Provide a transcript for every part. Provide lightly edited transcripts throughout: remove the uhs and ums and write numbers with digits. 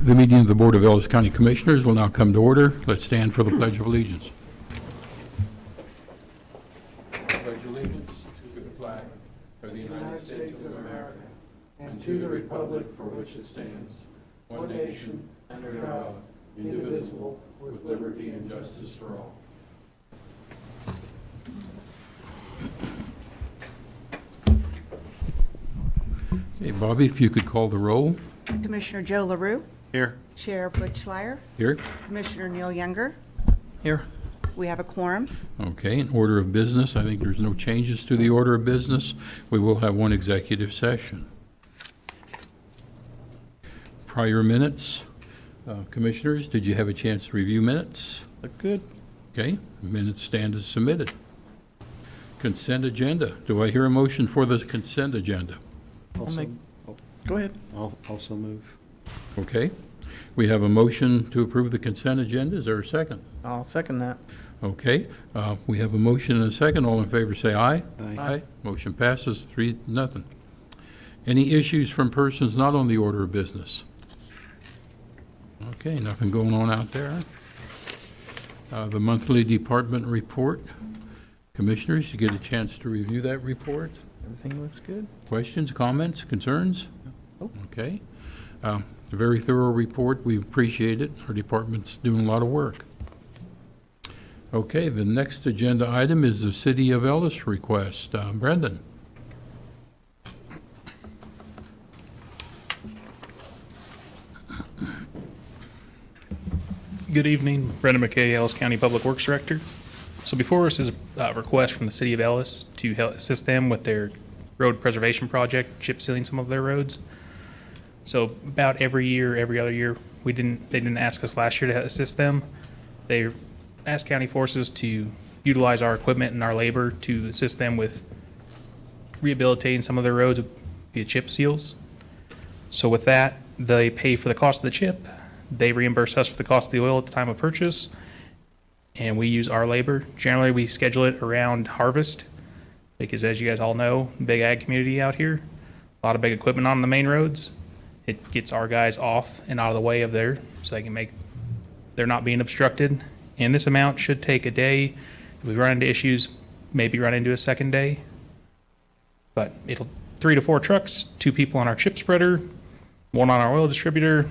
The meeting of the Board of Ellis County Commissioners will now come to order. Let's stand for the Pledge of Allegiance. Pledge allegiance to the flag of the United States of America and to the republic for which it stands, one nation, under God, indivisible, with liberty and justice for all. Okay, Bobby, if you could call the roll. Commissioner Joe LaRue. Here. Chair Butch Schleier. Here. Commissioner Neil Younger. Here. We have a quorum. Okay, in order of business, I think there's no changes to the order of business. We will have one executive session. Prior minutes. Commissioners, did you have a chance to review minutes? Look good. Okay, minutes stand as submitted. Consent agenda. Do I hear a motion for the consent agenda? Go ahead. I'll also move. Okay, we have a motion to approve the consent agenda. Is there a second? I'll second that. Okay, we have a motion and a second. All in favor say aye. Aye. Motion passes 3-0. Any issues from persons not on the order of business? Okay, nothing going on out there. The monthly department report. Commissioners, you get a chance to review that report. Everything looks good. Questions, comments, concerns? Nope. Okay. A very thorough report. We appreciate it. Our department's doing a lot of work. Okay, the next agenda item is the City of Ellis request. Brendan. Good evening, Brendan McKay, Ellis County Public Works Director. So before us is a request from the City of Ellis to help assist them with their road preservation project, chip sealing some of their roads. So about every year, every other year, they didn't ask us last year to assist them. They asked county forces to utilize our equipment and our labor to assist them with rehabilitating some of their roads via chip seals. So with that, they pay for the cost of the chip. They reimburse us for the cost of the oil at the time of purchase, and we use our labor. Generally, we schedule it around harvest because, as you guys all know, big ag community out here, a lot of big equipment on the main roads. It gets our guys off and out of the way of there so they're not being obstructed. And this amount should take a day. If we run into issues, maybe run into a second day. But 3 to 4 trucks, 2 people on our chip spreader, 1 on our oil distributor,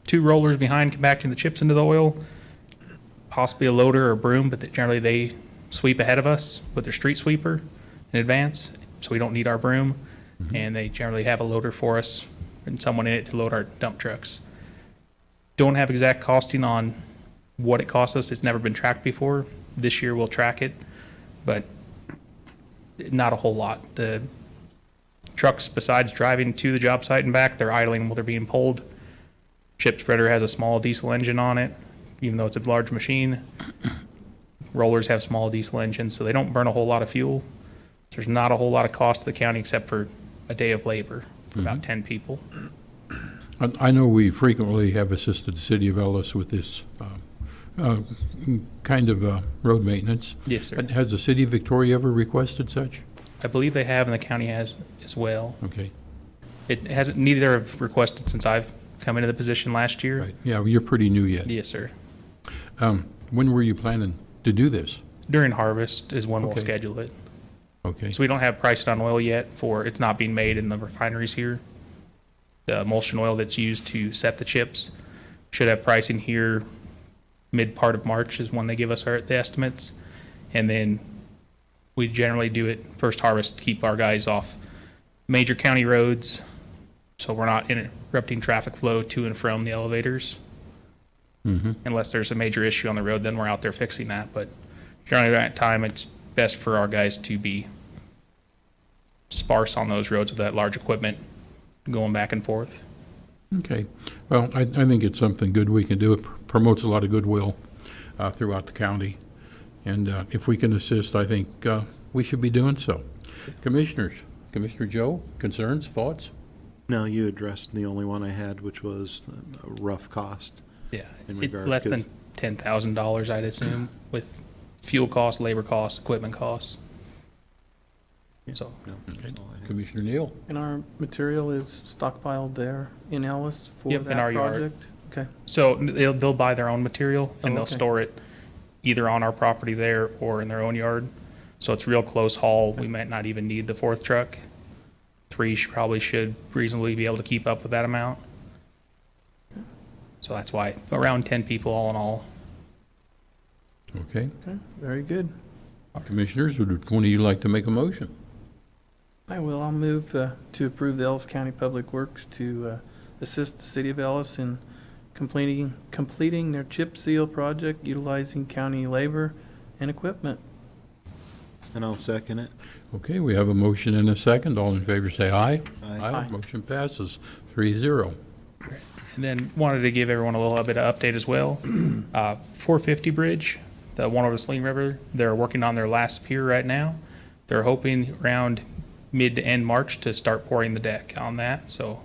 2 rollers behind compacting the chips into the oil, possibly a loader or a broom, but generally they sweep ahead of us with their street sweeper in advance, so we don't need our broom. And they generally have a loader for us and someone in it to load our dump trucks. Don't have exact costing on what it costs us. It's never been tracked before. This year we'll track it, but not a whole lot. The trucks, besides driving to the job site and back, they're idling while they're being pulled. Chip spreader has a small diesel engine on it, even though it's a large machine. Rollers have small diesel engines, so they don't burn a whole lot of fuel. There's not a whole lot of cost to the county except for a day of labor for about 10 people. I know we frequently have assisted the City of Ellis with this kind of road maintenance. Yes, sir. But has the City of Victoria ever requested such? I believe they have, and the county has as well. Okay, It hasn't, neither have requested since I've come into the position last year. right. Yeah, well, you're pretty new yet. Yes, sir. When were you planning to do this? During harvest is when we'll Okay. schedule it. Okay, So we don't have pricing on oil yet it's not being made in the refineries here. The emulsion oil that's used to set the chips should have pricing here mid part of March is when they give us the estimates. And then we generally do it first harvest, to keep our guys off major county roads so we're not interrupting traffic flow to and from the elevators. Unless there's a major issue on the road, then we're out there fixing that. But generally at that time, it's best for our guys to be sparse on those roads with that large equipment going back and forth. okay. Well, I think it's something good we can do. It promotes a lot of goodwill throughout the county. And if we can assist, I think we should be doing so. Commissioners, Commissioner Joe, concerns, thoughts? No, you addressed the only one I had, which was a rough cost. Yeah, In regard- less than $10,000, I'd assume, with fuel costs, labor costs, equipment costs. So, No, that's all I had. Commissioner Neal? And our material is stockpiled there in Ellis for Yep, in that our yard. project? Okay. So they'll buy their own material and Oh, they'll okay. store it either on our property there or in their own yard. So it's real close haul. We might not even need the fourth truck. Three probably should reasonably be able to keep up with that amount. So that's why around 10 people all in all. Okay. Okay, very good. Commissioners, would one of you like to make a motion? I will. I'll move to approve the Ellis County Public Works to assist the city of Ellis in completing their chip seal project utilizing county labor and equipment. And I'll second it. Okay, we have a motion and a second. All in favor say aye. Aye. Motion passes 3-0. And then wanted to give everyone a little bit of update as well. 450 bridge, the one over the Saline River, they're working on their last pier right now. They're hoping around mid to end March to start pouring the deck on that. So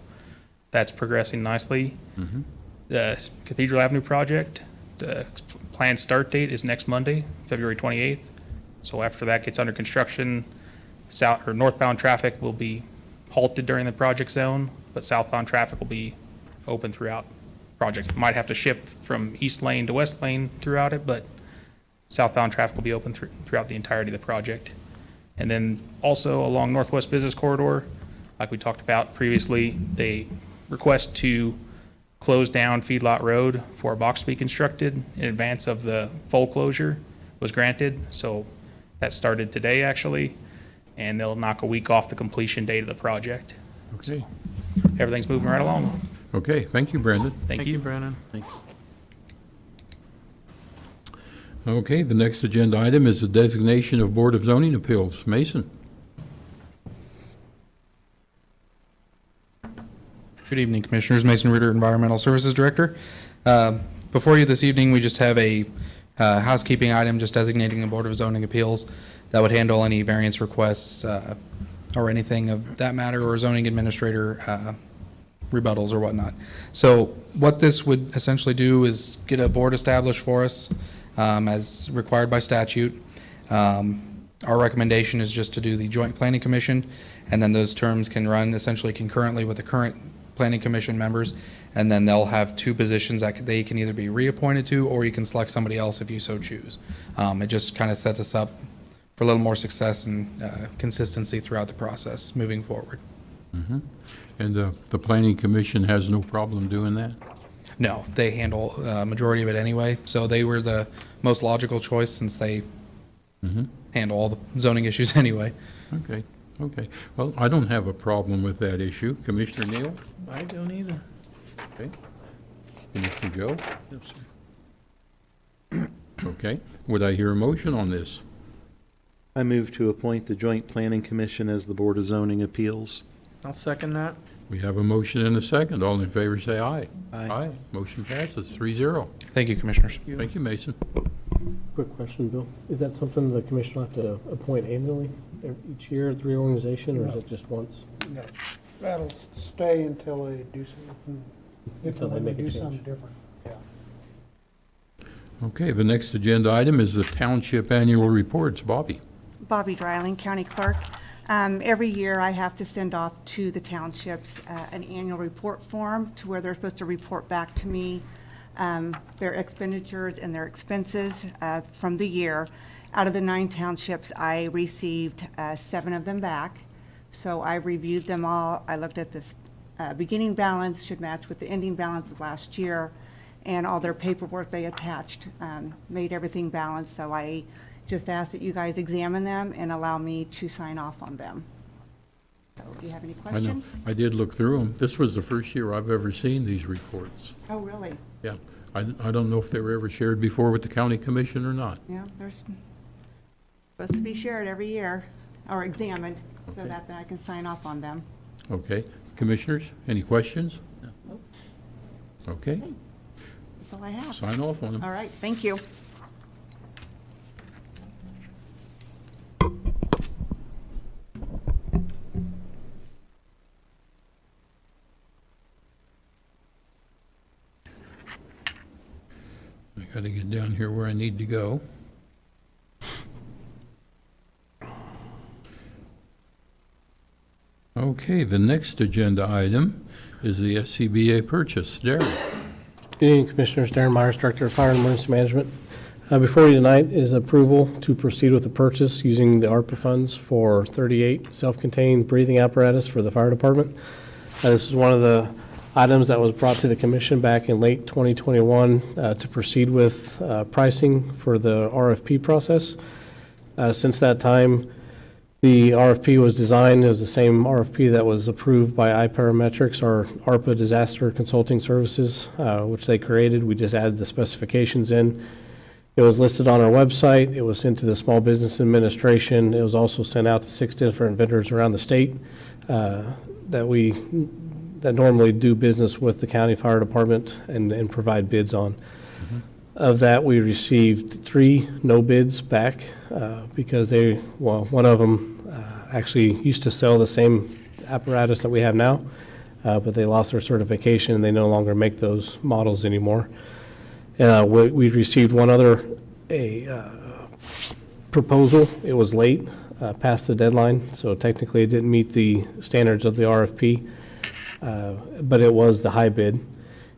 that's progressing nicely. The Cathedral Avenue project, the planned start date is next Monday, February 28th. So after that gets under construction, south or northbound traffic will be halted during the project zone, but southbound traffic will be open throughout project. Might have to shift from east lane to west lane throughout it, but southbound traffic will be open throughout the entirety of the project. And then also along Northwest Business Corridor, like we talked about previously, they request to close down Feedlot Road for a box to be constructed in advance of the full closure was granted. So that started today actually, and they'll knock a week off the completion date of the project. Okay. Everything's moving right along. Okay, thank you, Brandon. Thank you. Brandon. Thanks. Okay, the next agenda item is the designation of Board of Zoning Appeals. Mason? Good evening, Commissioners. Mason Ritter, Environmental Services Director. Before you this evening, we just have a housekeeping item, just designating the Board of Zoning Appeals that would handle any variance requests or anything of that matter, or zoning administrator rebuttals or whatnot. So what this would essentially do is get a board established for us as required by statute. Our recommendation is just to do the Joint Planning Commission, and then those terms can run essentially concurrently with the current Planning Commission members, and then they'll have two positions that they can either be reappointed to, or you can select somebody else if you so choose. It just kind of sets us up for a little more success and consistency throughout the process moving forward. And the Planning Commission has no problem doing that? No, they handle a majority of it anyway, so they were the most logical choice since they handle all the zoning issues anyway. Okay, okay. Well, I don't have a problem with that issue. Commissioner Neal? I don't either. Okay. Commissioner Joe? Yes, sir. Okay. Would I hear a motion on this? I move to appoint the Joint Planning Commission as the Board of Zoning Appeals. I'll second that. We have a motion and a second. All in favor say aye. Aye. Motion passes 3-0. Thank you, Commissioners. Thank you, Mason. Quick question, Bill. Is that something the commission will have to appoint annually, each year at the reorganization, or is it just once? No, that'll stay until they do something, if Until they they make a do change. something different, yeah. Okay, the next agenda item is the Township Annual Reports. Bobby? Bobby Dreiling, County Clerk. Every year, I have to send off to the townships an annual report form to where they're supposed to report back to me their expenditures and their expenses from the year. Out of the 9 townships, I received 7 of them back. So I reviewed them all. I looked at this beginning balance, should match with the ending balance of last year, and all their paperwork they attached made everything balanced. So I just ask that you guys examine them and allow me to sign off on them. So do you have any I know. questions? I did look through them. This was the first year I've ever seen these reports. Oh, really? Yeah. I don't know if they were ever shared before with the county commission or not. Yeah, they're supposed to be shared every year or examined so Okay. that then I can sign off on them. Okay. Commissioners, any questions? No. Okay. That's all I have. Sign off on them. All right, thank you. I gotta get down here where I need to go. Okay, the next agenda item is the Scba Purchase. Darren? Good evening, Commissioners. Darren Myers, Director of Fire and Emergency Management. Before you tonight is approval to proceed with the purchase using the ARPA funds for 38 self-contained breathing apparatus for the fire department. This is one of the items that was brought to the commission back in late 2021 to proceed with pricing for the RFP process. Since that time, the RFP was designed. It was the same RFP that was approved by iParametrics, our ARPA Disaster Consulting Services, which they created. We just added the specifications in. It was listed on our website. It was sent to the Small Business Administration. It was also sent out to 6 different vendors around the state that normally do business with the county fire department and provide bids on. Of that, we received 3 no bids back because one of them actually used to sell the same apparatus that we have now, but they lost their certification and they no longer make those models anymore. We received one other proposal. It was late, past the deadline, so technically it didn't meet the standards of the RFP, but it was the high bid.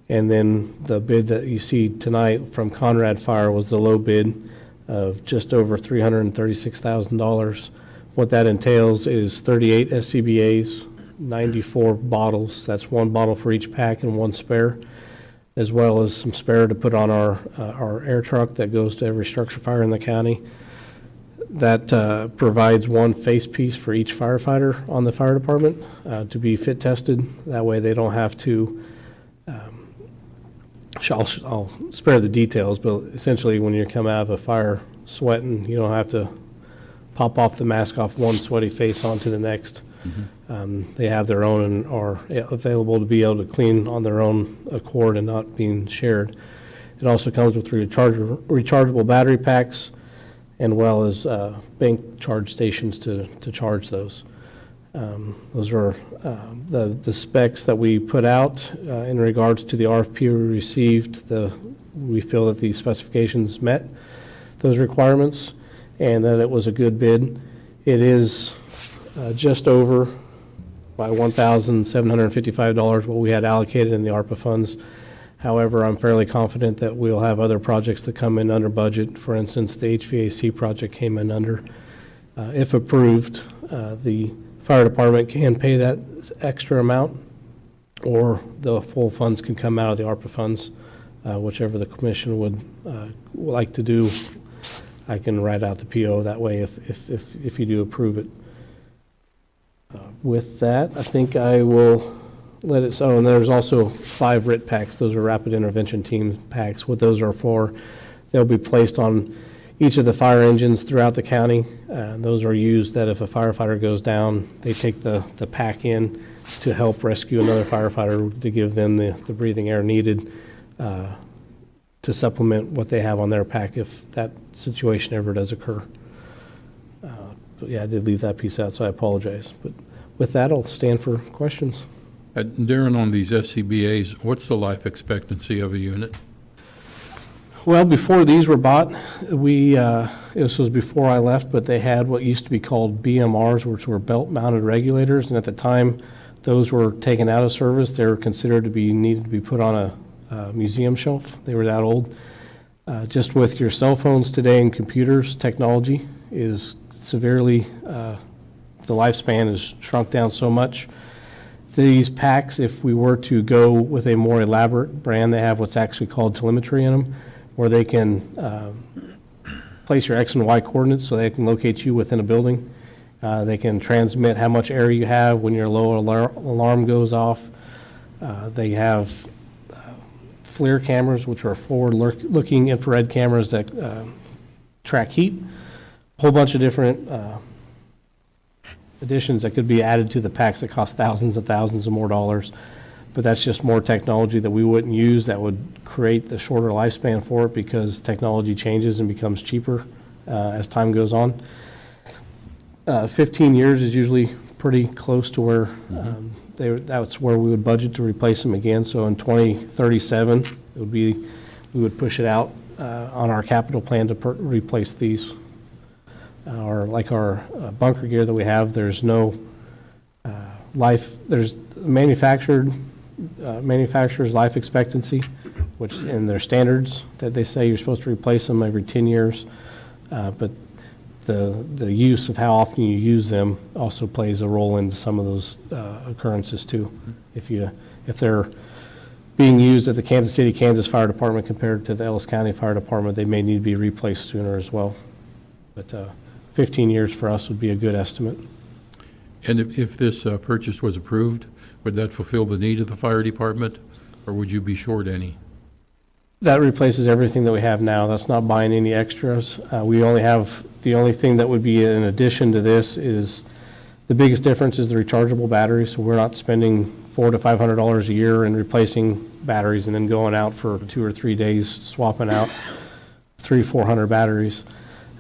And then the bid that you see tonight from Conrad Fire was the low bid of just over $336,000. What that entails is 38 SCBAs, 94 bottles. That's 1 bottle for each pack and 1 spare, as well as some spare to put on our air truck that goes to every structure fire in the county. That provides 1 face piece for each firefighter on the fire department to be fit tested. That way they don't have to, I'll spare the details, but essentially when you come out of a fire sweating, you don't have to pop off the mask off one sweaty face onto the next. They have their own and are available to be able to clean on their own accord and not being shared. It also comes with rechargeable battery packs, and well as bank charge stations to charge those. Those are the specs that we put out in regards to the RFP we received. We feel that the specifications met those requirements and that it was a good bid. It is just over by $1,755 what we had allocated in the ARPA funds. However, I'm fairly confident that we'll have other projects that come in under budget. For instance, the HVAC project came in under. If approved, the fire department can pay that extra amount, or the full funds can come out of the ARPA funds, whichever the commission would like to do. I can write out the PO that way if you do approve it. With that, I think I will let it, and there's also 5 RIT packs. Those are Rapid Intervention Team packs. What those are for, they'll be placed on each of the fire engines throughout the county. Those are used that if a firefighter goes down, they take the pack in to help rescue another firefighter, to give them the breathing air needed to supplement what they have on their pack if that situation ever does occur. But yeah, I did leave that piece out, so I apologize. But with that, I'll stand for questions. Darren, on these SCBA's, what's the life expectancy of a unit? Well, before these were bought, this was before I left, but they had what used to be called BMRs, which were belt-mounted regulators, and at the time, those were taken out of service. They were considered to be needed to be put on a museum shelf. They were that old. Just with your cell phones today and computers, technology is severely, the lifespan has shrunk down so much. These packs, if we were to go with a more elaborate brand, they have what's actually called telemetry in them, where they can place your X and Y coordinates so they can locate you within a building. They can transmit how much air you have when your low alarm goes off. They have FLIR cameras, which are forward-looking infrared cameras that track heat. A whole bunch of different additions that could be added to the packs that cost thousands and thousands of more dollars. But that's just more technology that we wouldn't use that would create the shorter lifespan for it, because technology changes and becomes cheaper as time goes on. 15 years is usually pretty close to where that's where we would budget to replace them again. So in 2037, it would be, we would push it out on our capital plan to replace these. Or like our bunker gear that we have, there's no life, there's manufacturer's life expectancy, which in their standards that they say you're supposed to replace them every 10 years. But the use of how often you use them also plays a role into some of those occurrences too. If they're being used at the Kansas City, Kansas Fire Department compared to the Ellis County Fire Department, they may need to be replaced sooner as well. But 15 years for us would be a good estimate. And if this purchase was approved, would that fulfill the need of the fire department, or would you be short any? That replaces everything that we have now. That's not buying any extras. We only have, the only thing that would be in addition to this is, the biggest difference is the rechargeable batteries. So we're not spending $400 to $500 a year in replacing batteries and then going out for 2 or 3 days swapping out 300-400 batteries.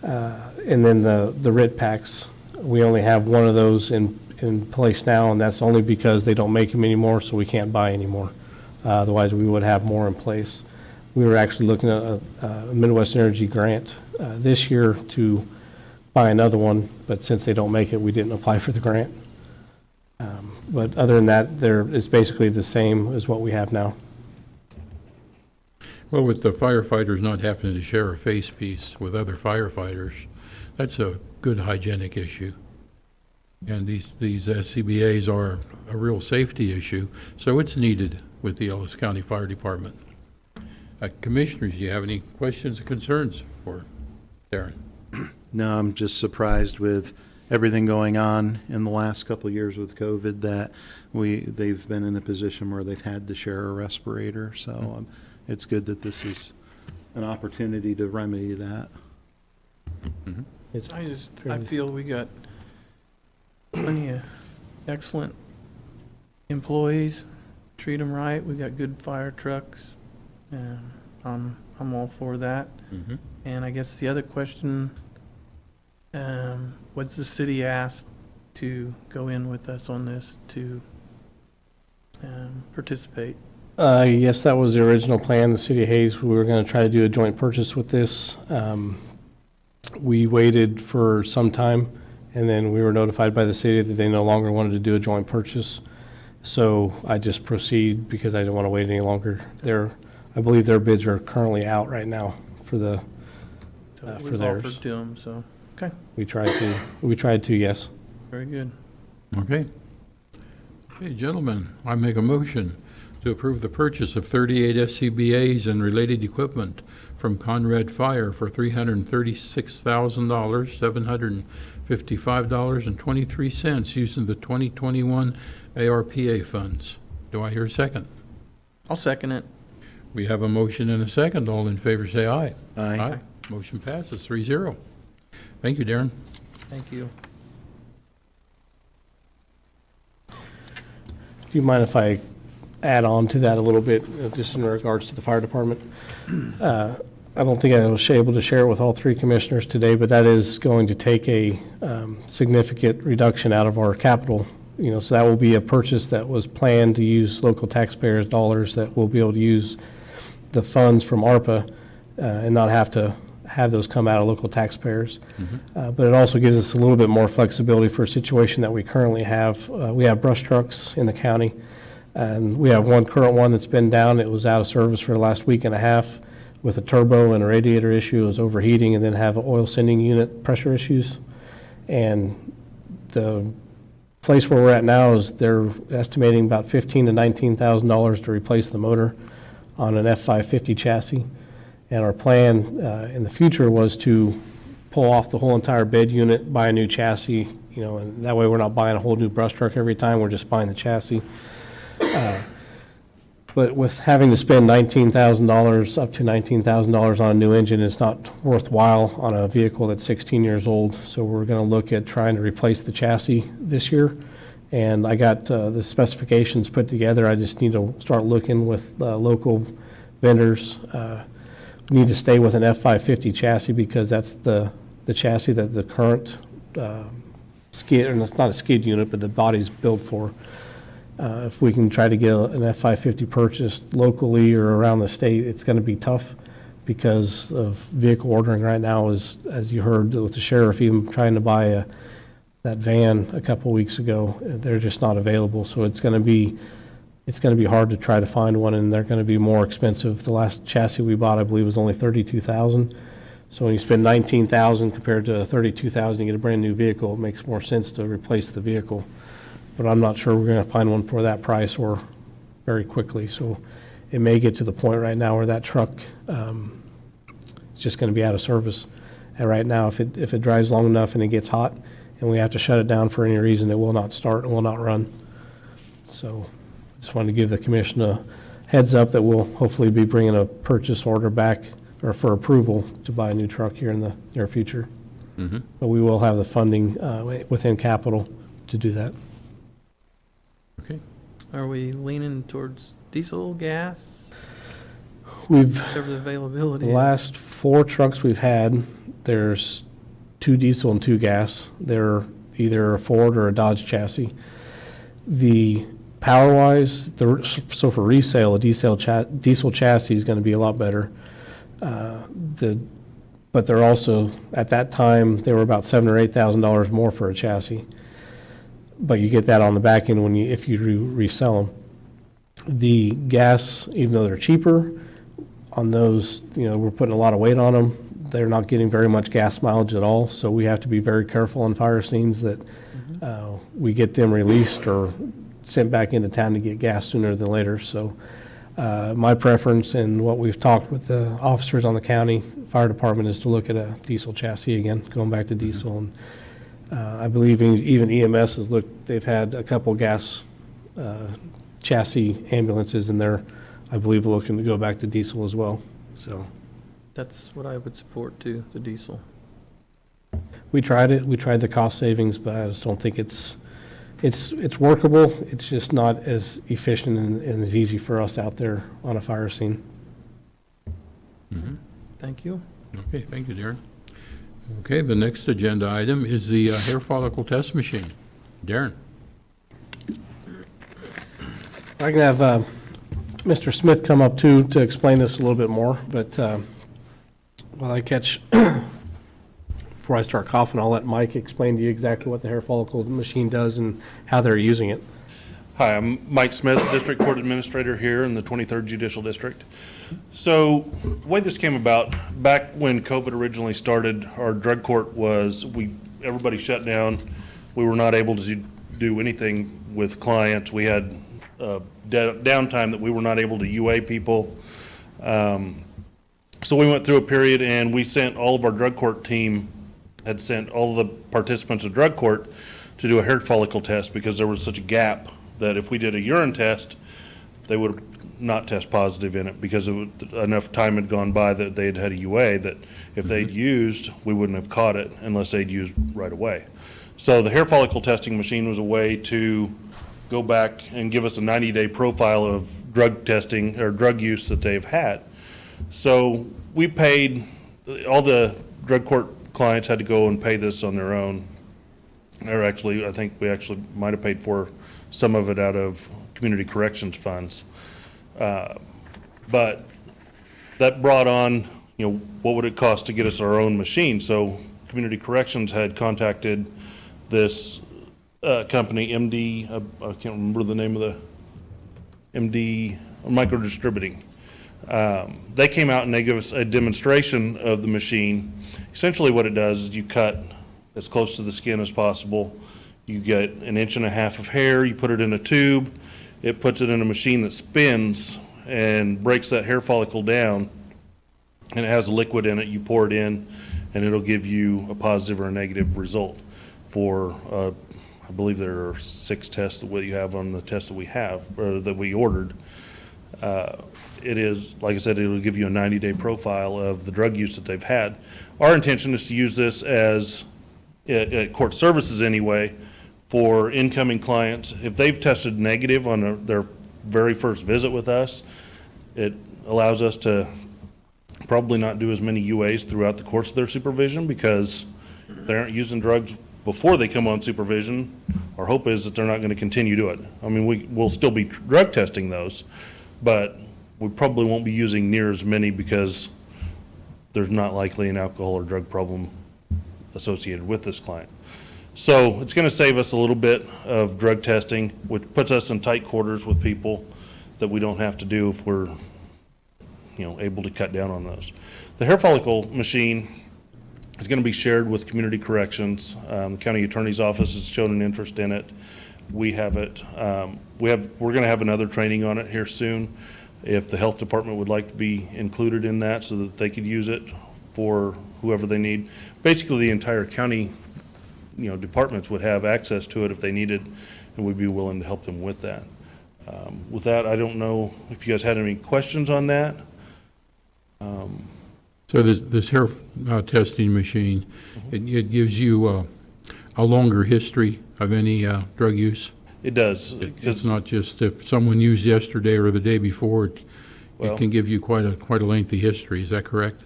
And then the RIT packs, we only have one of those in place now, and that's only because they don't make them anymore, so we can't buy anymore. Otherwise, we would have more in place. We were actually looking at a Midwest Energy grant this year to buy another one, but since they don't make it, we didn't apply for the grant. But other than that, it's basically the same as what we have now. Well, with the firefighters not having to share a face piece with other firefighters, that's a good hygienic issue. And these SCBA's are a real safety issue, so it's needed with the Ellis County Fire Department. Commissioners, do you have any questions or concerns for Darren? No, I'm just surprised with everything going on in the last couple of years with COVID that they've been in a position where they've had to share a respirator. So it's good that this is an opportunity to remedy that. I feel we got plenty of excellent employees, treat them right, we got good fire trucks, and I'm all for that. And I guess the other question, what's the city asked to go in with us on this to participate? Yes, that was the original plan, the City of Hayes. We were going to try to do a joint purchase with this. We waited for some time, and then we were notified by the city that they no longer wanted to do a joint purchase. So I just proceed because I didn't want to wait any longer. I believe their bids are currently out right now for the So it for was theirs. offered to them, so, okay, We tried to, yes. very good. Okay. Okay, gentlemen, I make a motion to approve the purchase of 38 SCBA's and related equipment from Conrad Fire for $336,000, $755.23 using the 2021 ARPA funds. Do I hear a second? I'll second it. We have a motion and a second. All in favor, say aye. Aye. Motion passes 3-0. Thank you, Darren. Thank you. Do you mind if I add on to that a little bit, just in regards to the fire department? I don't think I was able to share it with all three commissioners today, but that is going to take a significant reduction out of our capital. So that will be a purchase that was planned to use local taxpayers' dollars, that we'll be able to use the funds from ARPA and not have to have those come out of local taxpayers. But it also gives us a little bit more flexibility for a situation that we currently have. We have brush trucks in the county, and we have one current one that's been down. It was out of service for the last week and a half with a turbo and a radiator issue. It was overheating, and then have an oil sending unit pressure issues. And the place where we're at now is they're estimating about $15,000 to $19,000 to replace the motor on an F550 chassis. And our plan in the future was to pull off the whole entire bed unit, buy a new chassis, and that way we're not buying a whole new brush truck every time, we're just buying the chassis. But with having to spend $19,000, up to $19,000 on a new engine, it's not worthwhile on a vehicle that's 16 years old. So we're going to look at trying to replace the chassis this year. And I got the specifications put together. I just need to start looking with local vendors. We need to stay with an F550 chassis because that's the chassis that the current skid, and it's not a skid unit, but the body's built for. If we can try to get an F550 purchased locally or around the state, it's going to be tough because of vehicle ordering right now is, as you heard with the sheriff, even trying to buy that van a couple weeks ago, they're just not available. So it's going to be it's going to be hard to try to find one, and they're going to be more expensive. The last chassis we bought, I believe, was only $32,000. So when you spend $19,000 compared to $32,000, you get a brand-new vehicle, it makes more sense to replace the vehicle. But I'm not sure we're going to find one for that price or very quickly. So it may get to the point right now where that truck is just going to be out of service. And right now, if it drives long enough and it gets hot and we have to shut it down for any reason, it will not start and will not run. So just wanted to give the commission a heads up that we'll hopefully be bringing a purchase order back or for approval to buy a new truck here in the near future. But we will have the funding within capital to do that. Okay. Are we leaning towards diesel, gas, We've, whatever the availability the is? last 4 trucks we've had, there's 2 diesel and 2 gas. They're either a Ford or a Dodge chassis. The power-wise, so for resale, a diesel chassis is going to be a lot better. But they're also, at that time, they were about $7,000 or $8,000 more for a chassis. But you get that on the back end if you resell them. The gas, even though they're cheaper, on those, we're putting a lot of weight on them. They're not getting very much gas mileage at all, so we have to be very careful on fire scenes that we get them released or sent back into town to get gas sooner than later. So my preference and what we've talked with the officers on the county fire department is to look at a diesel chassis again, going back to diesel. And I believe even EMS has looked, they've had a couple gas chassis ambulances, and they're, I believe, looking to go back to diesel as well. So That's what I would support too, the diesel. we tried it. We tried the cost savings, but I just don't think it's workable. It's just not as efficient and as easy for us out there on a fire scene. Thank you. Okay, thank you, Darren. Okay, the next agenda item is the hair follicle test machine. Darren? I can have Mr. Smith come up too to explain this a little bit more, but while I catch, before I start coughing, I'll let Mike explain to you exactly what the hair follicle machine does and how they're using it. Hi, I'm Mike Smith, District Court Administrator here in the 23rd Judicial District. So the way this came about, back when COVID originally started, our drug court everybody shut down. We were not able to do anything with clients. We had downtime that we were not able to UA people. So we went through a period and we sent all of our drug court team, had sent all the participants of drug court to do a hair follicle test because there was such a gap that if we did a urine test, they would not test positive in it because enough time had gone by that they'd had a UA that if they'd used, we wouldn't have caught it unless they'd used right away. So the hair follicle testing machine was a way to go back and give us a 90-day profile of drug testing or drug use that they've had. So we paid, all the drug court clients had to go and pay this on their own. Or actually, I think we actually might have paid for some of it out of community corrections funds. But that brought on, what would it cost to get us our own machine? So community corrections had contacted this company, MD, I can't remember the name of the MD, Micro Distributing. They came out and they gave us a demonstration of the machine. Essentially what it does is you cut as close to the skin as possible. You get 1.5 inches of hair, you put it in a tube, it puts it in a machine that spins and breaks that hair follicle down, and it has a liquid in it. You pour it in, and it'll give you a positive or a negative result for, I believe there are 6 tests that you have on the test that we have, or that we ordered. It is, like I said, it'll give you a 90-day profile of the drug use that they've had. Our intention is to use this as, at court services anyway, for incoming clients. If they've tested negative on their very first visit with us, it allows us to probably not do as many UAs throughout the course of their supervision because they aren't using drugs before they come on supervision. Our hope is that they're not going to continue to it. I mean, we'll still be drug testing those, but we probably won't be using near as many because there's not likely an alcohol or drug problem associated with this client. So it's going to save us a little bit of drug testing, which puts us in tight quarters with people. that we don't have to do if we're, able to cut down on those. The hair follicle machine is going to be shared with community corrections. The county attorney's office has shown an interest in it. We have it. We're going to have another training on it here soon. If the health department would like to be included in that so that they could use it for whoever they need. Basically, the entire county, departments would have access to it if they needed, and we'd be willing to help them with that. With that, I don't know if you guys had any questions on that. So this hair testing machine, it gives you a longer history of any drug use? It does. It's not just if someone used yesterday or the day before, it can give you quite a lengthy history, is that correct?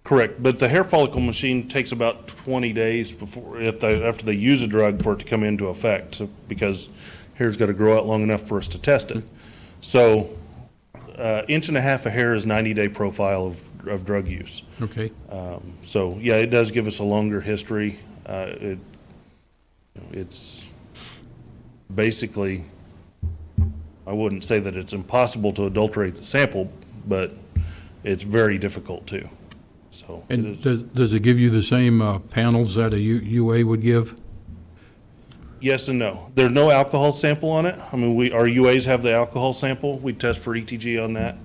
Correct, but the hair follicle machine takes about 20 days after they use a drug for it to come into effect, because hair's got to grow out long enough for us to test it. So, inch and a half of hair is 90-day profile of drug use. Okay. So, yeah, it does give us a longer history. It's basically, I wouldn't say that it's impossible to adulterate the sample, but it's very difficult to. So it And is. does it give you the same panels that a UA would give? Yes and no. There's no alcohol sample on it. I mean, our UAs have the alcohol sample. We test for ETG on that.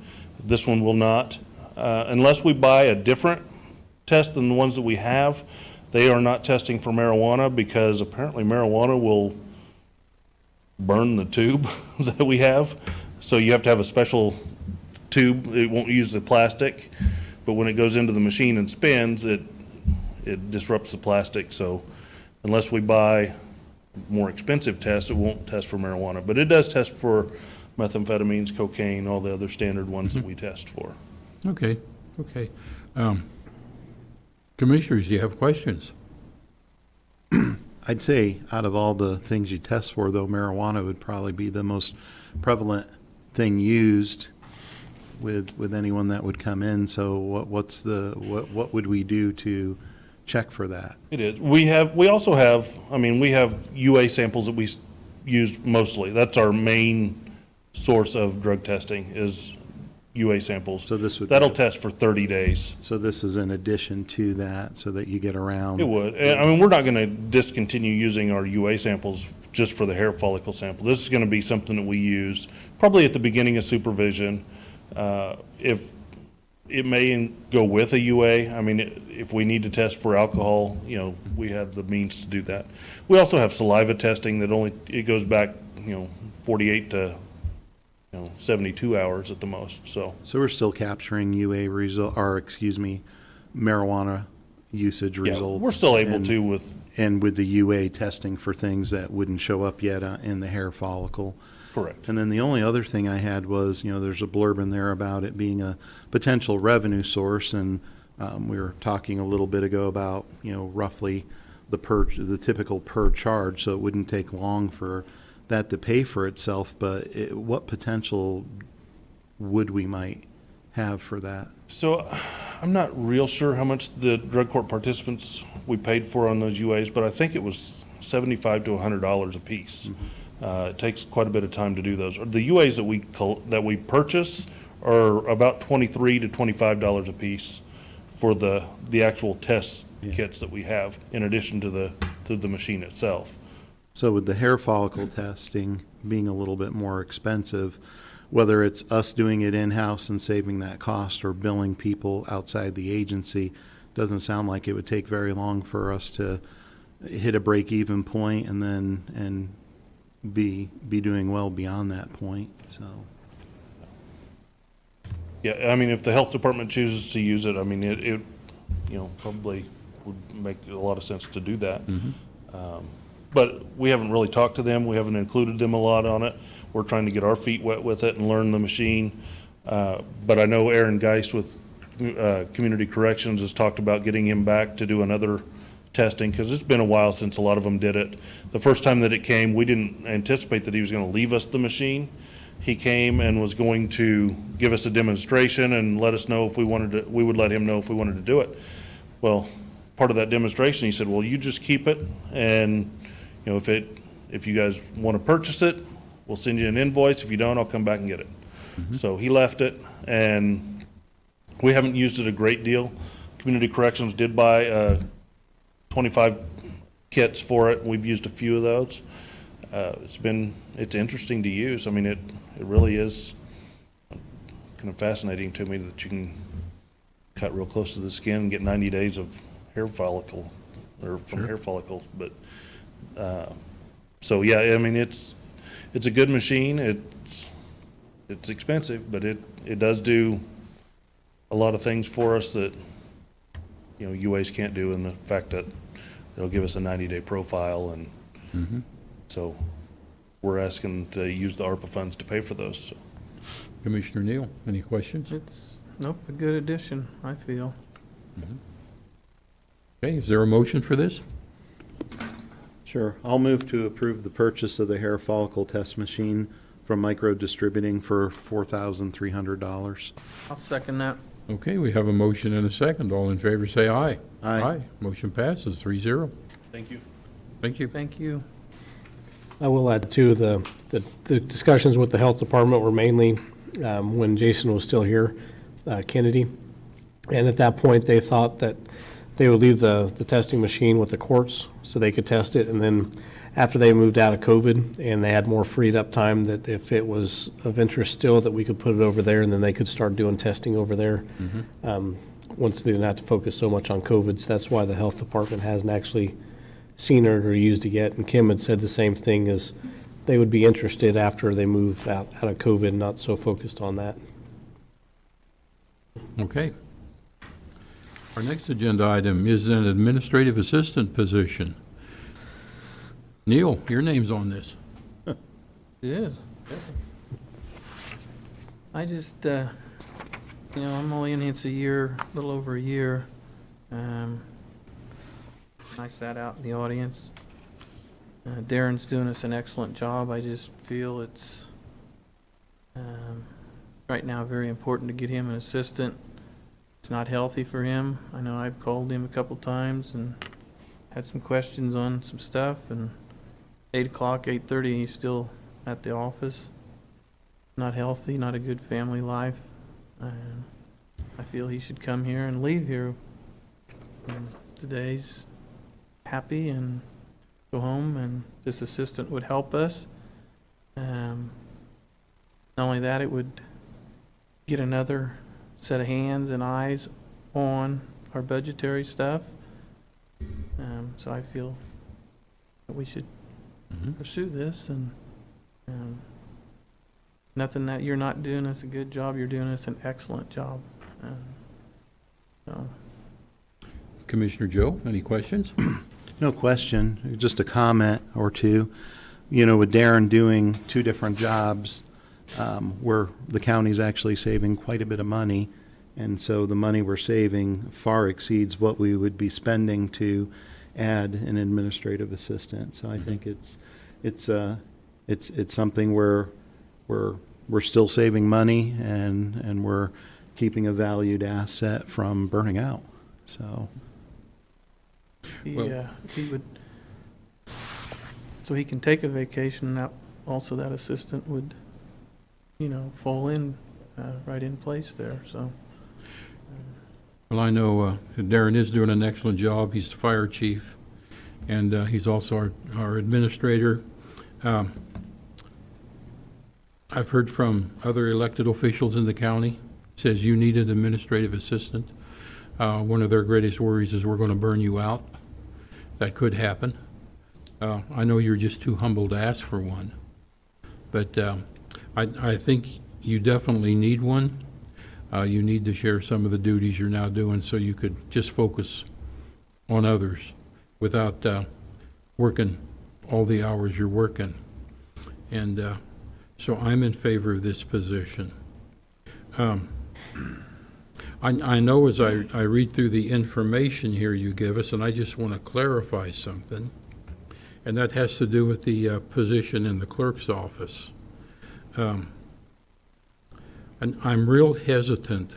This one will not. Unless we buy a different test than the ones that we have, they are not testing for marijuana, because apparently marijuana will burn the tube that we have. So you have to have a special tube. It won't use the plastic, but when it goes into the machine and spins, it disrupts the plastic. So unless we buy more expensive test, it won't test for marijuana, but it does test for methamphetamines, cocaine, all the other standard ones that we test for. Okay, okay. Commissioners, do you have questions? I'd say out of all the things you test for, though, marijuana would probably be the most prevalent thing used with anyone that would come in. So what would we do to check for that? It is. We also have, we have UA samples that we use mostly. That's our main source of drug testing is UA samples. So this would That'll test for 30 days. So this is in addition to that, so that you get around. It would. We're not going to discontinue using our UA samples just for the hair follicle sample. This is going to be something that we use probably at the beginning of supervision. If it may go with a UA, if we need to test for alcohol, we have the means to do that. We also have saliva testing that it goes back, 48 to 72 hours at the most. So we're still capturing UA marijuana usage yeah, results. we're still able to with. And with the UA testing for things that wouldn't show up yet in the hair follicle. Correct. And then the only other thing I had was, there's a blurb in there about it being a potential revenue source, and we were talking a little bit ago about, roughly the typical per charge, so it wouldn't take long for that to pay for itself, but what potential would we might have for that? So I'm not real sure how much the drug court participants we paid for on those UAs, but I think it was $75 to $100 a piece. It takes quite a bit of time to do those. The UAs that we purchase are about $23 to $25 a piece for the actual test kits that we have, in addition to the machine itself. So with the hair follicle testing being a little bit more expensive, whether it's us doing it in-house and saving that cost or billing people outside the agency, doesn't sound like it would take very long for us to hit a break-even point and be doing well beyond that point. So Yeah, if the health department chooses to use it, it probably would make a lot of sense to do that. But we haven't really talked to them. We haven't included them a lot on it. We're trying to get our feet wet with it and learn the machine. But I know Aaron Geist with Community Corrections has talked about getting him back to do another testing, because it's been a while since a lot of them did it. The first time that it came, we didn't anticipate that he was going to leave us the machine. He came and was going to give us a demonstration and let us know if we would let him know if we wanted to do it. Well, part of that demonstration, he said, well, you just keep it, and if you guys want to purchase it, we'll send you an invoice. If you don't, I'll come back and get it. So he left it, and we haven't used it a great deal. Community Corrections did buy 25 kits for it. We've used a few of those. It's interesting to use. I mean, it really is kind of fascinating to me that you can cut real close to the skin and get 90 days of hair follicle, or from hair follicles. But, so yeah, I mean, it's a good machine. It's expensive, but it does do a lot of things for us that, UAs can't do, in the fact that it'll give us a 90-day profile, and so we're asking to use the ARPA funds to pay for those. So. Commissioner Neal, any questions? It's, nope, a good addition, I feel. Okay, is there a motion for this? Sure. I'll move to approve the purchase of the hair follicle test machine from Micro Distributing for $4,300. I'll second that. Okay, we have a motion and a second. All in favor, say aye. Aye. Motion passes 3-0. Thank you. Thank you. Thank you. I will add too, the discussions with the health department were mainly when Jason was still here, Kennedy. And at that point, they thought that they would leave the testing machine with the courts so they could test it. And then after they moved out of COVID and they had more freed up time, that if it was of interest still, that we could put it over there and then they could start doing testing over there. Once they didn't have to focus so much on COVID. So that's why the health department hasn't actually seen it or used it yet. And Kim had said the same thing, as they would be interested after they move out of COVID, not so focused on that. Okay. Our next agenda item is an administrative assistant position. Neil, your name's on this. It is. I just, I'm only in here, it's a year, a little over a year. I sat out in the audience. Darren's doing us an excellent job. I just feel it's, right now, very important to get him an assistant. It's not healthy for him. I know I've called him a couple times and had some questions on some stuff, and 8 o'clock, 8:30, he's still at the office. Not healthy, not a good family life. I feel he should come here and leave here. And today's happy and go home, and this assistant would help us. Not only that, it would get another set of hands and eyes on our budgetary stuff. So I feel that we should pursue this, and nothing that you're not doing us a good job. You're doing us an excellent job. So. Commissioner Joe, any questions? No question, just a comment or two. With Darren doing 2 different jobs, where the county's actually saving quite a bit of money, and so the money we're saving far exceeds what we would be spending to add an administrative assistant. So I think it's something where we're still saving money, and we're keeping a valued asset from burning out. So. If he would, so he can take a vacation, that also that assistant would, fall in, right in place there, so. Well, I know Darren is doing an excellent job. He's the fire chief, and he's also our administrator. I've heard from other elected officials in the county, says you need an administrative assistant. One of their greatest worries is we're going to burn you out. That could happen. I know you're just too humble to ask for one, but I think you definitely need one. You need to share some of the duties you're now doing so you could just focus on others without working all the hours you're working. And so I'm in favor of this position. I know as I read through the information here you give us, and I just want to clarify something, and that has to do with the position in the clerk's office. And I'm real hesitant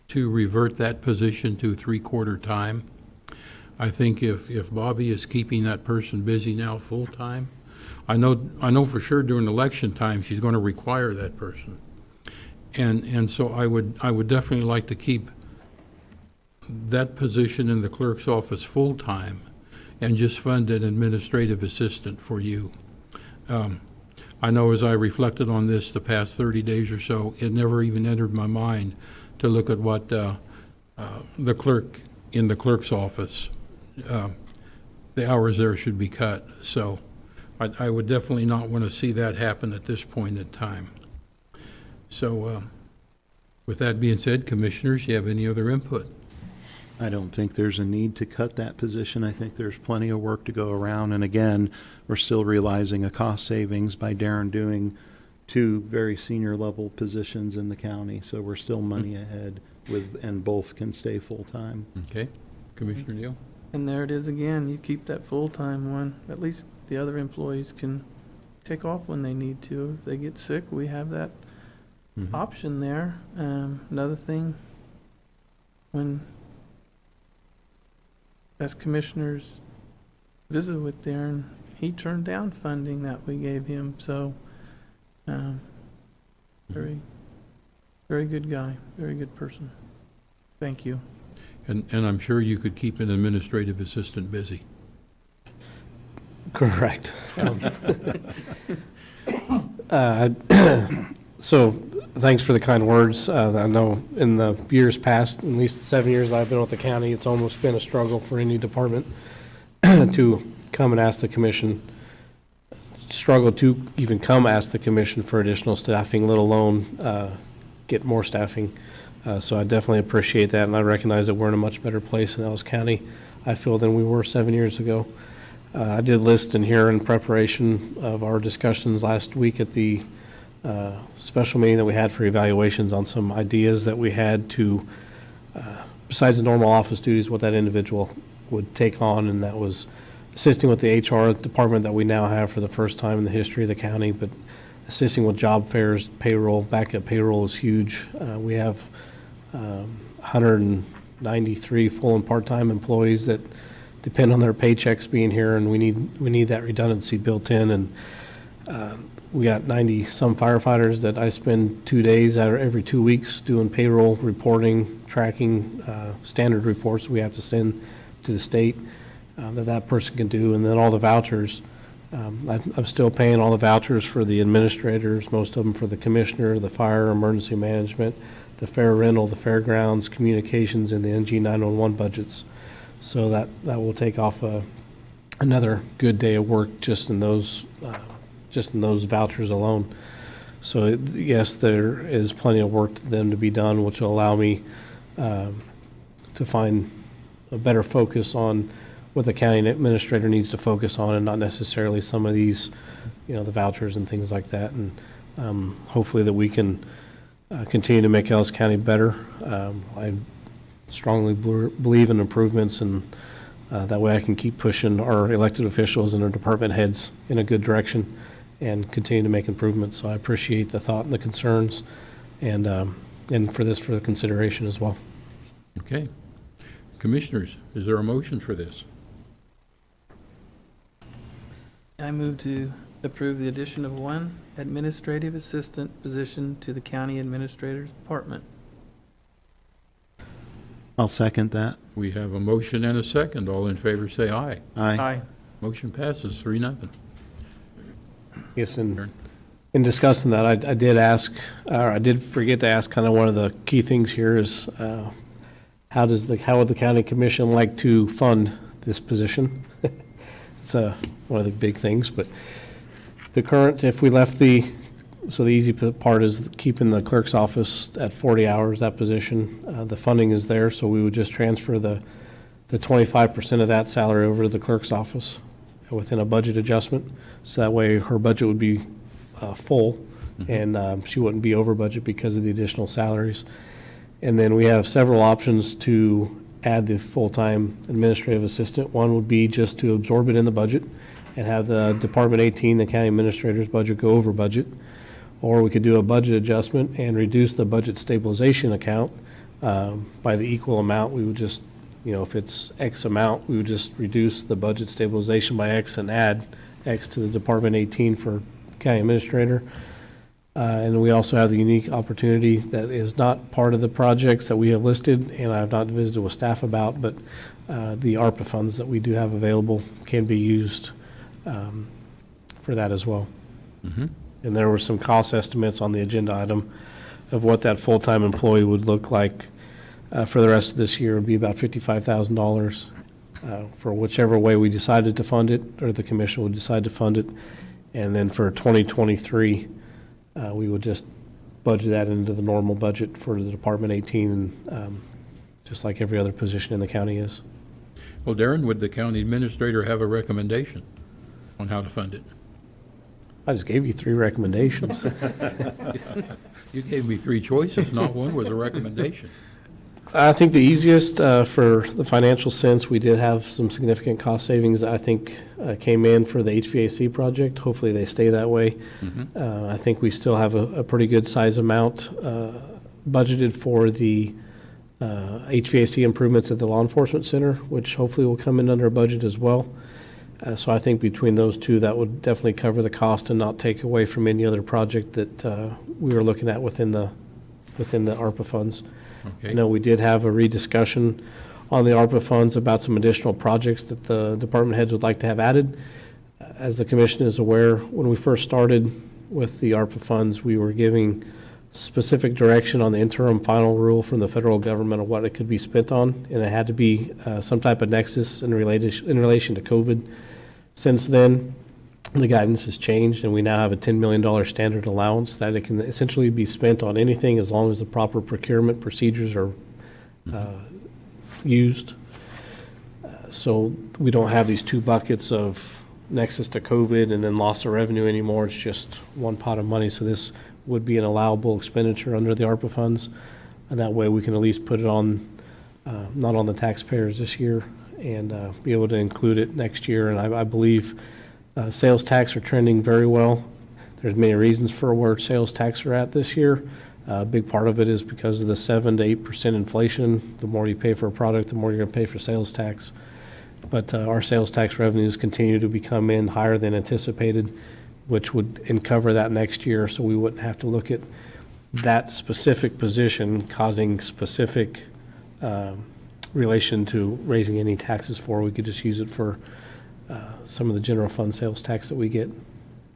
to revert that position to 3/4 time. I think if Bobby is keeping that person busy now full-time, I know for sure during election time she's going to require that person. And so I would definitely like to keep that position in the clerk's office full-time and just fund an administrative assistant for you. I know as I reflected on this the past 30 days or so, it never even entered my mind to look at what the clerk in the clerk's office, the hours there should be cut. So I would definitely not want to see that happen at this point in time. So with that being said, commissioners, you have any other input? I don't think there's a need to cut that position. I think there's plenty of work to go around. And again, we're still realizing a cost savings by Darren doing 2 very senior level positions in the county. So we're still money ahead and both can stay full-time. Okay, Commissioner Neal? And there it is again, you keep that full-time one, at least the other employees can take off when they need to. If they get sick, we have that option there. Another thing, when as commissioners visited with Darren, he turned down funding that we gave him, so very, very good guy, very good person. Thank you. And I'm sure you could keep an administrative assistant busy. Correct. So, thanks for the kind words. I know in the years past, at least the 7 years I've been with the county, it's almost been a struggle for any department to come and ask the commission, struggle to even come ask the commission for additional staffing, let alone get more staffing. So I definitely appreciate that, and I recognize that we're in a much better place in Ellis County, I feel, than we were 7 years ago. I did list in here in preparation of our discussions last week at the special meeting that we had for evaluations on some ideas that we had to, besides the normal office duties, what that individual would take on, and that was assisting with the HR department that we now have for the first time in the history of the county, but assisting with job fairs, payroll. Backup payroll is huge. We have 193 full and part-time employees that depend on their paychecks being here, and we need that redundancy built in. And we got 90-some firefighters that I spend 2 days out of every 2 weeks doing payroll, reporting, tracking, standard reports we have to send to the state that person can do. And then all the vouchers. I'm still paying all the vouchers for the administrators, most of them for the commissioner, the fire, emergency management, the fair rental, the fairgrounds, communications, and the NG 911 budgets. So that will take off another good day of work just in those vouchers alone. So yes, there is plenty of work for them to be done, which will allow me to find a better focus on what the county administrator needs to focus on, and not necessarily some of these, the vouchers and things like that. And hopefully that we can continue to make Ellis County better. I strongly believe in improvements, and that way I can keep pushing our elected officials and our department heads in a good direction and continue to make improvements. So I appreciate the thought and the concerns, and for the consideration as well. Okay. Commissioners, is there a motion for this? I move to approve the addition of 1 administrative assistant position to the county administrator's department. I'll second that. We have a motion and a second. All in favor say aye. Aye. Motion passes 3-0. Yes, and in discussing that, I did ask, or I did forget to ask, kind of one of the key things here is how would the county commission like to fund this position? It's one of the big things, but the current, if we left the easy part is keeping the clerk's office at 40 hours, that position. The funding is there, so we would just transfer the 25% of that salary over to the clerk's office within a budget adjustment. So that way her budget would be full, and she wouldn't be over budget because of the additional salaries. And then we have several options to add the full-time administrative assistant. One would be just to absorb it in the budget and have the Department 18, the county administrator's budget, go over budget. Or we could do a budget adjustment and reduce the budget stabilization account by the equal amount. We would just, if it's X amount, we would just reduce the budget stabilization by X and add X to the Department 18 for county administrator. And we also have the unique opportunity that is not part of the projects that we have listed, and I have not visited with staff about, but the ARPA funds that we do have available can be used for that as well. And there were some cost estimates on the agenda item of what that full-time employee would look like for the rest of this year. It would be about $55,000 for whichever way we decided to fund it, or the commission would decide to fund it. And then for 2023, we would just budget that into the normal budget for the Department 18, just like every other position in the county is. Well, Darren, would the county administrator have a recommendation on how to fund it? I just gave you 3 recommendations. You gave me 3 choices, not one was a recommendation. I think the easiest for the financial sense, we did have some significant cost savings that I think came in for the HVAC project. Hopefully they stay that way. I think we still have a pretty good size amount budgeted for the HVAC improvements at the law enforcement center, which hopefully will come in under budget as well. So I think between those two, that would definitely cover the cost and not take away from any other project that we were looking at within the ARPA funds. Okay. I know we did have a rediscussion on the ARPA funds about some additional projects that the department heads would like to have added. As the commission is aware, when we first started with the ARPA funds, we were giving specific direction on the interim final rule from the federal government of what it could be spent on, and it had to be some type of nexus in relation to COVID. Since then, the guidance has changed, and we now have a $10 million standard allowance that it can essentially be spent on anything as long as the proper procurement procedures are used. So we don't have these 2 buckets of nexus to COVID and then loss of revenue anymore. It's just one pot of money. So this would be an allowable expenditure under the ARPA funds. And that way we can at least put it on, not on the taxpayers this year, and be able to include it next year. And I believe sales tax are trending very well. There's many reasons for where sales tax are at this year. A big part of it is because of the 7 to 8% inflation. The more you pay for a product, the more you're going to pay for sales tax. But our sales tax revenues continue to become in higher than anticipated, which would cover that next year. So we wouldn't have to look at that specific position causing specific relation to raising any taxes for. We could just use it for some of the general fund sales tax that we get,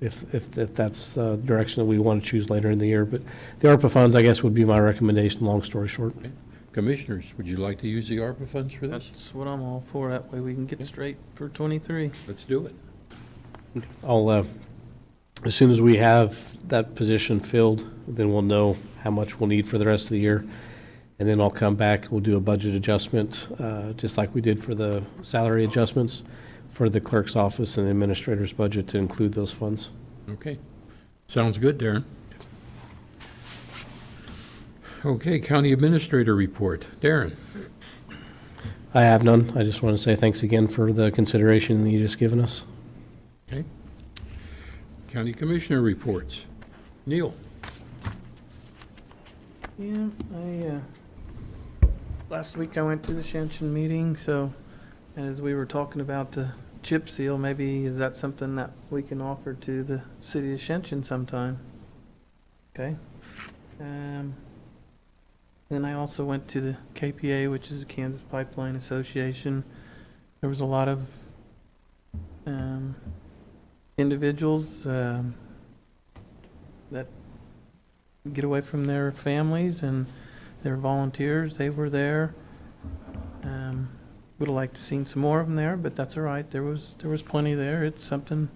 if that's the direction that we want to choose later in the year. But the ARPA funds, I guess, would be my recommendation, long story short. Okay. Commissioners, would you like to use the ARPA funds for this? That's what I'm all for. That way we can get straight for 23. Let's do it. I'll, as soon as we have that position filled, then we'll know how much we'll need for the rest of the year. And then I'll come back, we'll do a budget adjustment, just like we did for the salary adjustments for the clerk's office and the administrator's budget to include those funds. Okay. Sounds good, Darren. Okay, county administrator report. Darren? I have none. I just want to say thanks again for the consideration that you just given us. Okay. County commissioner reports. Neil? Yeah, last week I went to the Shenchen meeting, so, and as we were talking about the chip seal, maybe is that something that we can offer to the city of Shenchen sometime? Okay. Then I also went to the KPA, which is the Kansas Pipeline Association. There was a lot of individuals that get away from their families and their volunteers. They were there. Would have liked to seen some more of them there, but that's all right. There was plenty there. It's something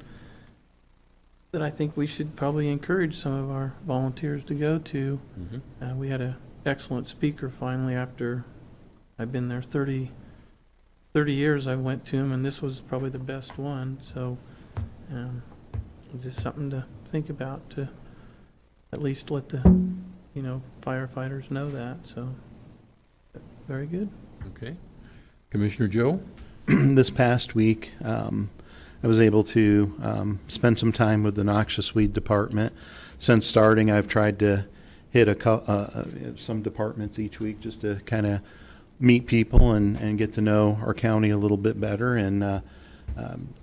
that I think we should probably encourage some of our volunteers to go to. We had a excellent speaker finally after I've been there 30 years. I went to him, and this was probably the best one. So just something to think about, to at least let the firefighters know that. So very good. Okay. Commissioner Joe? This past week, I was able to spend some time with the noxious weed department. Since starting, I've tried to hit some departments each week just to kind of meet people and get to know our county a little bit better. And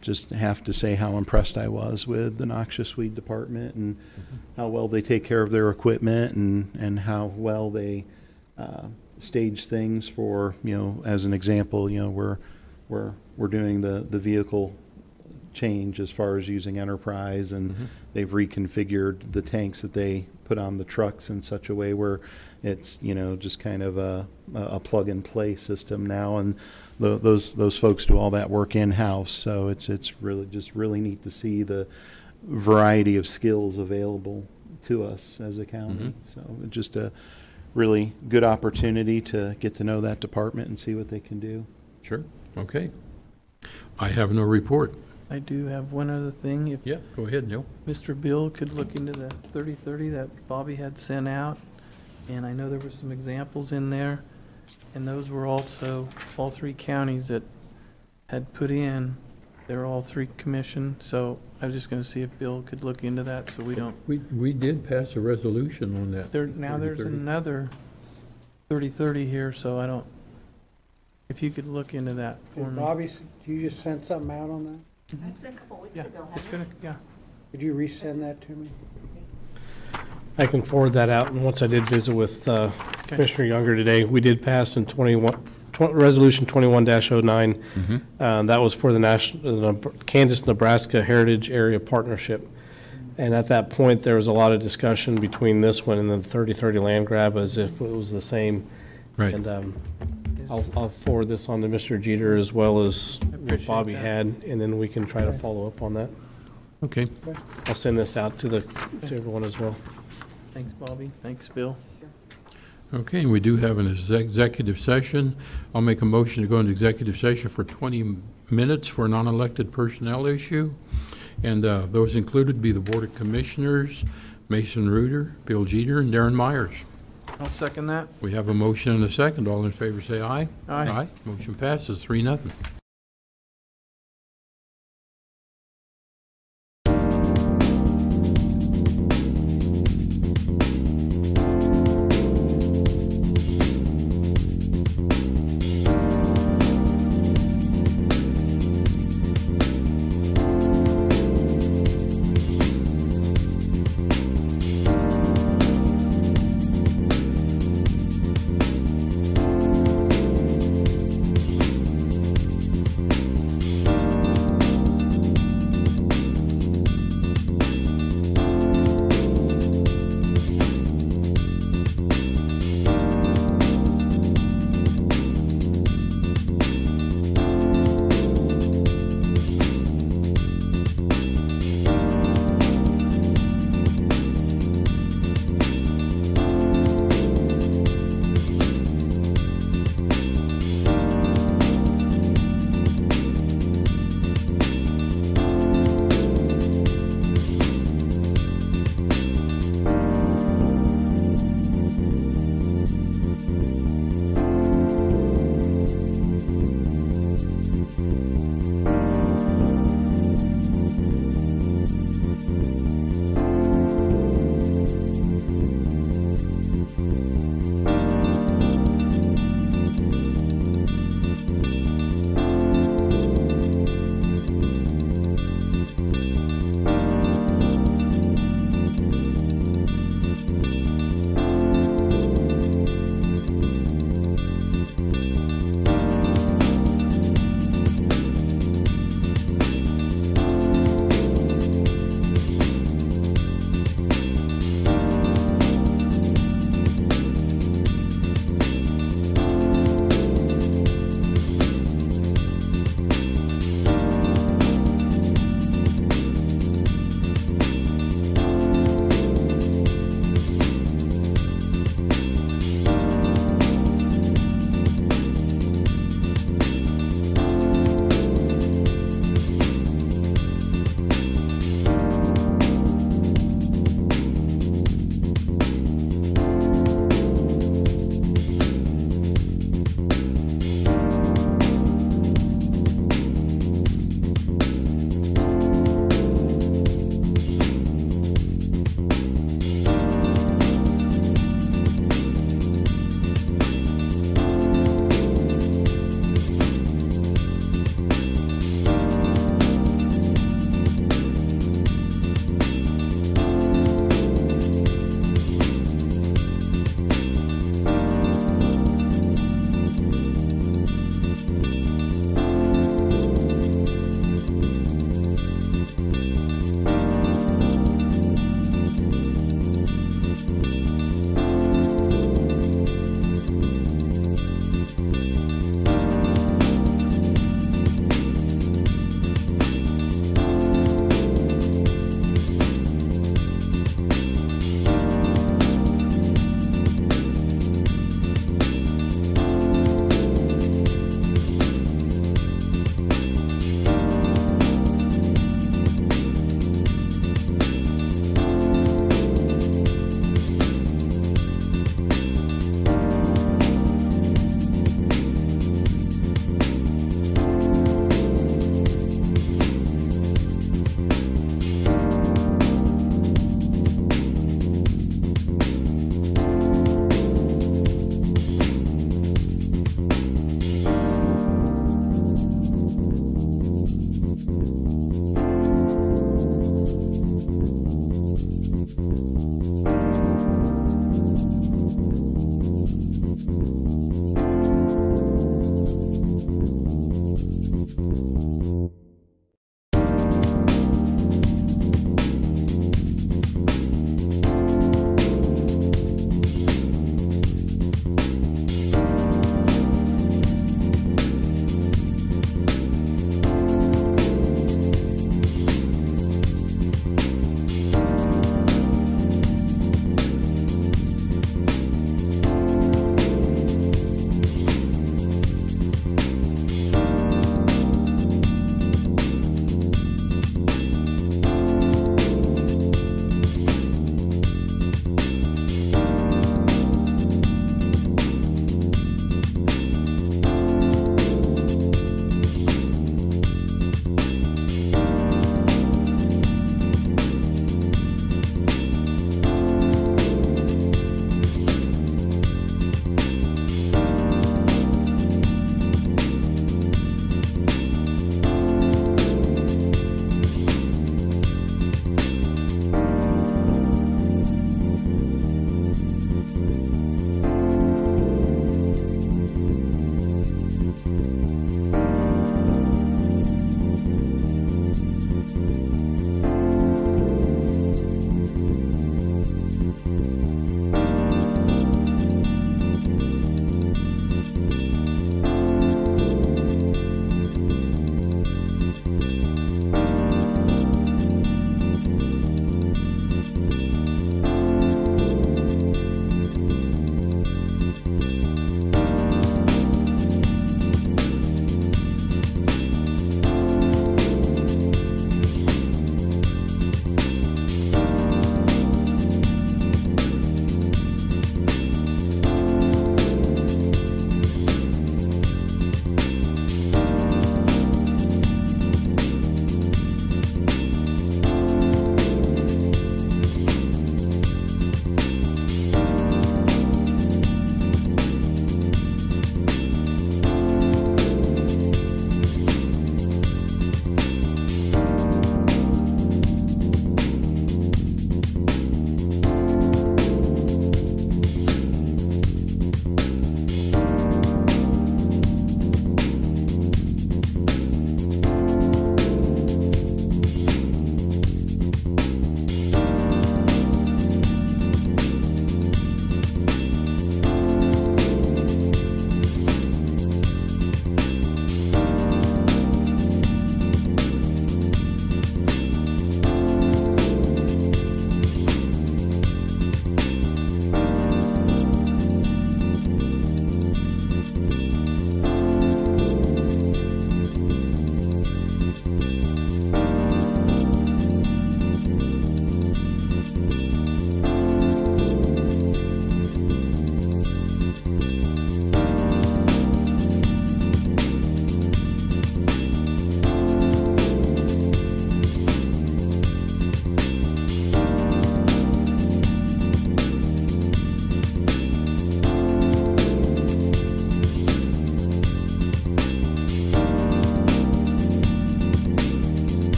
just have to say how impressed I was with the noxious weed department and how well they take care of their equipment and how well they stage things for, as an example, we're doing the vehicle change as far as using Enterprise, and they've reconfigured the tanks that they put on the trucks in such a way where it's, just kind of a plug-and-play system now, and those folks do all that work in-house, so it's really neat to see the variety of skills available to us as a county. So just a really good opportunity to get to know that department and see what they can do. Sure, okay. I have no report. I do have one other thing. If Yeah, go ahead, Neil. Mr. Bill could look into the 3030 that Bobby had sent out, and I know there were some examples in there, and those were also all three counties that had put in. They're all three commissioned, so I was just gonna see if Bill could look into that, so we don't. We did pass a resolution on that. Now there's 30-30. another 3030 here, so I don't, if you could look into that for Did me. Bobby, you just sent something out on that? It's been a couple weeks Yeah, ago, it's hasn't been, yeah. Could you resend that to me? I can forward that out, and once I did visit with Commissioner Younger today, we did pass in Resolution 21-09. That was for the Kansas-Nebraska Heritage Area Partnership. And at that point, there was a lot of discussion between this one and the 3030 land grab as if it was the same. Right. And I'll forward this on to Mr. Jeter as well as what appreciate Bobby that. had, and then we can try to follow up on that. Okay, I'll send this out to everyone as well. Thanks, Bobby. Thanks, Bill. okay, we do have an executive session. I'll make a motion to go into executive session for 20 minutes for a non-elected personnel issue. And those included be the Board of Commissioners, Mason Reuter, Bill Jeter, and Darren Myers. I'll second that. We have a motion and a second. All in favor, say aye. Aye. Motion passes 3-0.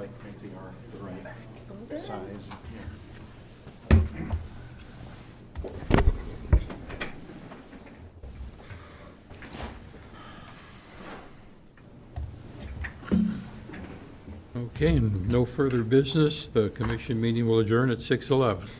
like if they are the right size. Okay, and no further business. The commission meeting will adjourn at 6:11.